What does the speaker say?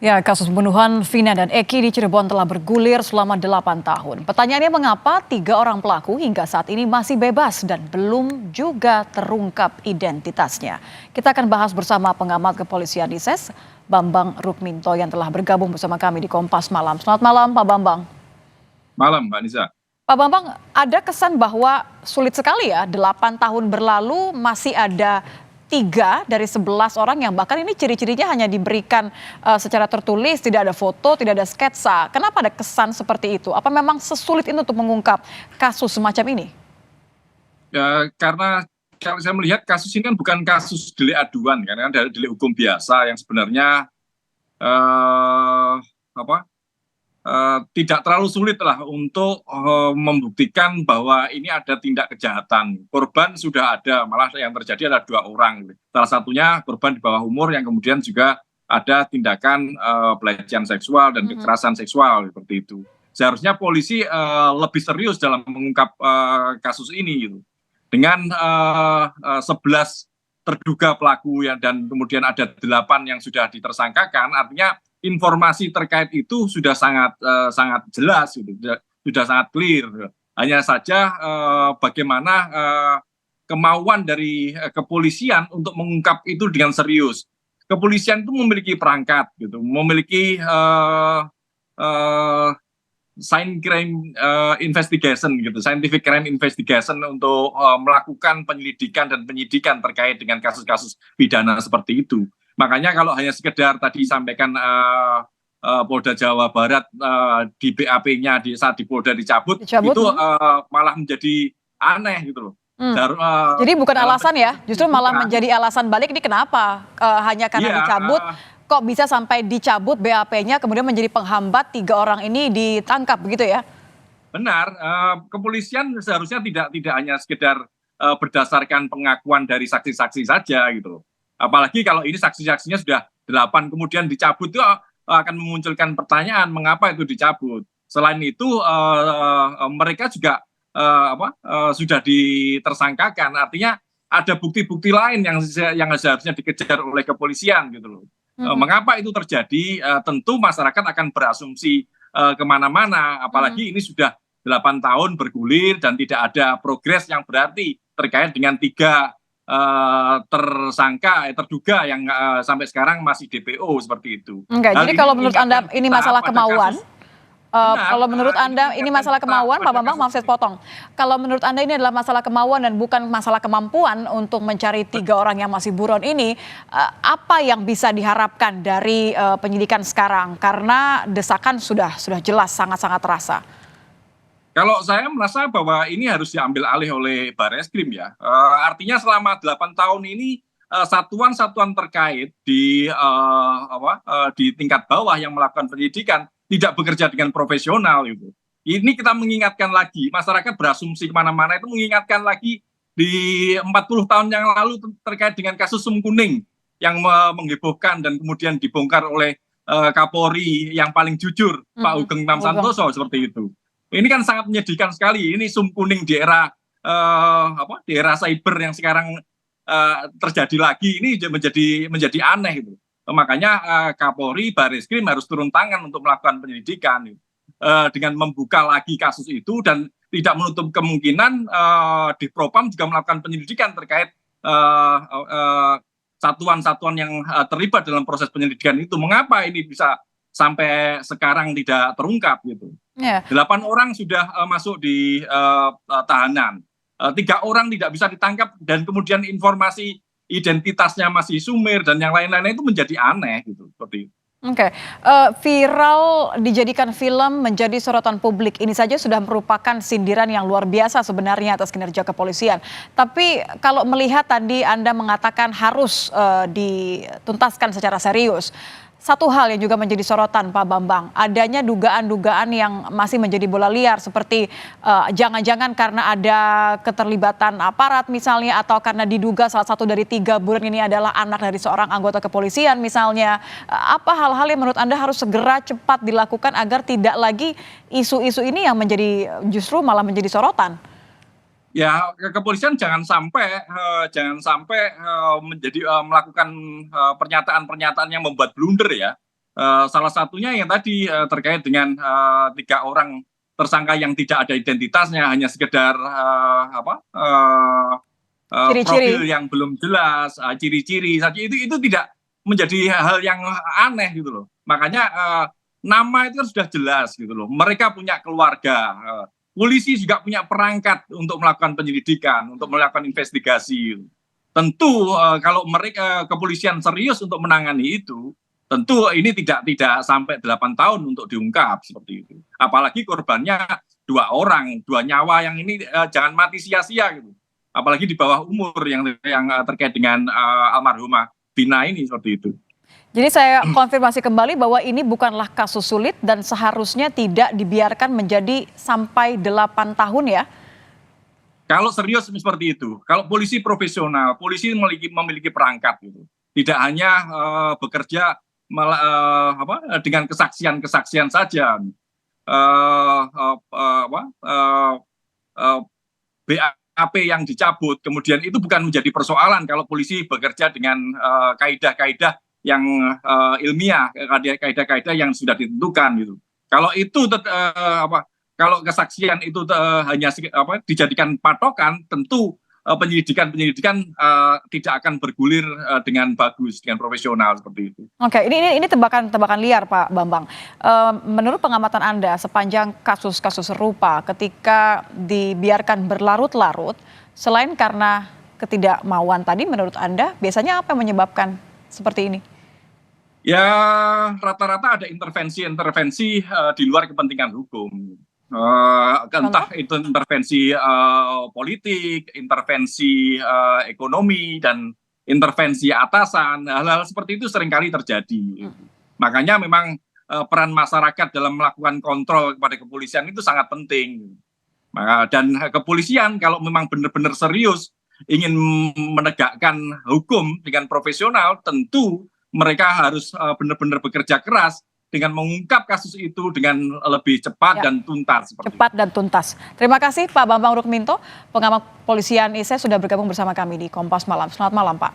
Ya, kasus pembunuhan Vina dan Eki di Cirebon telah bergulir selama 8 tahun. Pertanyaannya mengapa 3 orang pelaku hingga saat ini masih bebas dan belum juga terungkap identitasnya. Kita akan bahas bersama pengamat kepolisian di SES, Bambang Rukminto yang telah bergabung bersama kami di Kompas Malam. Selamat malam Pak Bambang. Malam, Mbak Nisa. Pak Bambang, ada kesan bahwa sulit sekali ya, 8 tahun berlalu masih ada 3 dari 11 orang yang bahkan ini ciri-cirinya hanya diberikan secara tertulis, tidak ada foto, tidak ada sketsa. Kenapa ada kesan seperti itu? Apa memang sesulit itu untuk mengungkap kasus semacam ini? Ya, karena kalau saya melihat kasus ini kan bukan kasus delik aduan, karena dari delik hukum biasa yang sebenarnya eh, apa tidak terlalu sulit lah untuk membuktikan bahwa ini ada tindak kejahatan. Korban sudah ada, malah yang terjadi adalah 2 orang. Salah satunya korban di bawah umur yang kemudian juga ada tindakan pelecehan seksual dan kekerasan seksual seperti itu. Seharusnya polisi lebih serius dalam mengungkap kasus ini gitu. Dengan 11 terduga pelaku ya, dan kemudian ada 8 yang sudah ditersangkakan, artinya informasi terkait itu sudah sangat jelas, gitu. Sudah sangat clear. Hanya saja bagaimana kemauan dari kepolisian untuk mengungkap itu dengan serius. Kepolisian itu memiliki perangkat, gitu, memiliki scientific crime investigation untuk melakukan penyelidikan dan penyidikan terkait dengan kasus-kasus pidana seperti itu. Makanya kalau hanya sekedar tadi sampaikan Polda Jawa Barat di BAP-nya saat di Polda dicabut. Itu malah menjadi aneh gitu loh. Jadi bukan alasan ya, justru malah menjadi alasan balik ini kenapa hanya karena dicabut. Kok bisa sampai dicabut BAP-nya kemudian menjadi penghambat 3 orang ini ditangkap begitu ya? Benar, kepolisian seharusnya tidak hanya sekedar berdasarkan pengakuan dari saksi-saksi saja gitu loh. Apalagi kalau ini saksi-saksinya sudah 8 kemudian dicabut, itu akan memunculkan pertanyaan mengapa itu dicabut. Selain itu mereka juga sudah ditersangkakan, artinya ada bukti-bukti lain yang seharusnya dikejar oleh kepolisian gitu loh. Mengapa itu terjadi? Tentu masyarakat akan berasumsi kemana-mana, apalagi ini sudah 8 tahun bergulir dan tidak ada progres yang berarti terkait dengan 3 terduga yang sampai sekarang masih DPO seperti itu. Enggak, jadi kalau menurut Anda ini masalah kemauan, kalau menurut Anda ini masalah kemauan, Pak Bambang, maaf saya potong. Kalau menurut Anda ini adalah masalah kemauan dan bukan masalah kemampuan untuk mencari 3 orang yang masih buron ini, apa yang bisa diharapkan dari penyidikan sekarang? Karena desakan sudah jelas sangat-sangat terasa. Kalau saya merasa bahwa ini harus diambil alih oleh Barreskrim ya. Artinya selama 8 tahun ini satuan-satuan terkait di tingkat bawah yang melakukan penyidikan tidak bekerja dengan profesional itu. Ini kita mengingatkan lagi, masyarakat berasumsi kemana-mana itu mengingatkan lagi di 40 tahun yang lalu terkait dengan kasus Sum Kuning yang menghebohkan dan kemudian dibongkar oleh Kapolri yang paling jujur, Pak Ugeng Imam Santoso seperti itu. Ini kan sangat menyedihkan sekali. Ini Sum Kuning di era di era cyber yang sekarang terjadi lagi, ini menjadi aneh itu. Makanya Kapolri, Barreskrim harus turun tangan untuk melakukan penyelidikan dengan membuka lagi kasus itu dan tidak menutup kemungkinan di Propam juga melakukan penyelidikan terkait satuan-satuan yang terlibat dalam proses penyelidikan itu. Mengapa ini bisa sampai sekarang tidak terungkap gitu? 8 orang sudah masuk di tahanan. 3 orang tidak bisa ditangkap dan kemudian informasi identitasnya masih sumir dan yang lain-lainnya itu menjadi aneh gitu seperti itu. Oke, viral dijadikan film menjadi sorotan publik ini saja sudah merupakan sindiran yang luar biasa sebenarnya atas kinerja kepolisian. Tapi kalau melihat tadi Anda mengatakan harus dituntaskan secara serius. Satu hal yang juga menjadi sorotan Pak Bambang, adanya dugaan-dugaan yang masih menjadi bola liar seperti jangan-jangan karena ada keterlibatan aparat misalnya atau karena diduga salah satu dari 3 buron ini adalah anak dari seorang anggota kepolisian misalnya. Apa hal-hal yang menurut Anda harus segera cepat dilakukan agar tidak lagi isu-isu ini yang menjadi justru malah menjadi sorotan? Ya, kepolisian jangan sampai melakukan pernyataan-pernyataan yang membuat blunder ya. Salah satunya yang tadi terkait dengan 3 orang tersangka yang tidak ada identitasnya, hanya sekedar Ciri-ciri. profil yang belum jelas, ciri-ciri saja, itu tidak menjadi hal yang aneh gitu loh. Makanya nama itu kan sudah jelas gitu loh. Mereka punya keluarga, polisi juga punya perangkat untuk melakukan penyelidikan, untuk melakukan investigasi. Tentu kalau mereka kepolisian serius untuk menangani itu, tentu ini tidak sampai 8 tahun untuk diungkap seperti itu. Apalagi korbannya 2 orang, 2 nyawa yang ini jangan mati sia-sia gitu. Apalagi di bawah umur yang terkait dengan almarhumah Vina ini seperti itu. Jadi saya konfirmasi kembali bahwa ini bukanlah kasus sulit dan seharusnya tidak dibiarkan menjadi sampai 8 tahun ya. Kalau serius seperti itu, kalau polisi profesional, polisi memiliki perangkat gitu. Tidak hanya bekerja dengan kesaksian-kesaksian saja. BAP yang dicabut, kemudian itu bukan menjadi persoalan kalau polisi bekerja dengan kaidah-kaidah yang ilmiah, kaidah-kaidah yang sudah ditentukan gitu. Kalau itu kalau kesaksian itu hanya dijadikan patokan, tentu penyelidikan tidak akan bergulir dengan bagus, dengan profesional seperti itu. Oke, ini tebakan liar Pak Bambang. Menurut pengamatan Anda sepanjang kasus-kasus serupa ketika dibiarkan berlarut-larut, selain karena ketidakmauan tadi menurut Anda, biasanya apa yang menyebabkan seperti ini? Ya rata-rata ada intervensi di luar kepentingan hukum. Entah itu intervensi politik, intervensi ekonomi, dan intervensi atasan, hal-hal seperti itu seringkali terjadi. Makanya memang peran masyarakat dalam melakukan kontrol kepada kepolisian itu sangat penting. Dan kepolisian kalau memang benar-benar serius ingin menegakkan hukum dengan profesional, tentu mereka harus benar-benar bekerja keras dengan mengungkap kasus itu dengan lebih cepat dan tuntas. Cepat dan tuntas. Terima kasih Pak Bambang Rukminto, pengamat polisian ISE sudah bergabung bersama kami di Kompas Malam. Selamat malam Pak.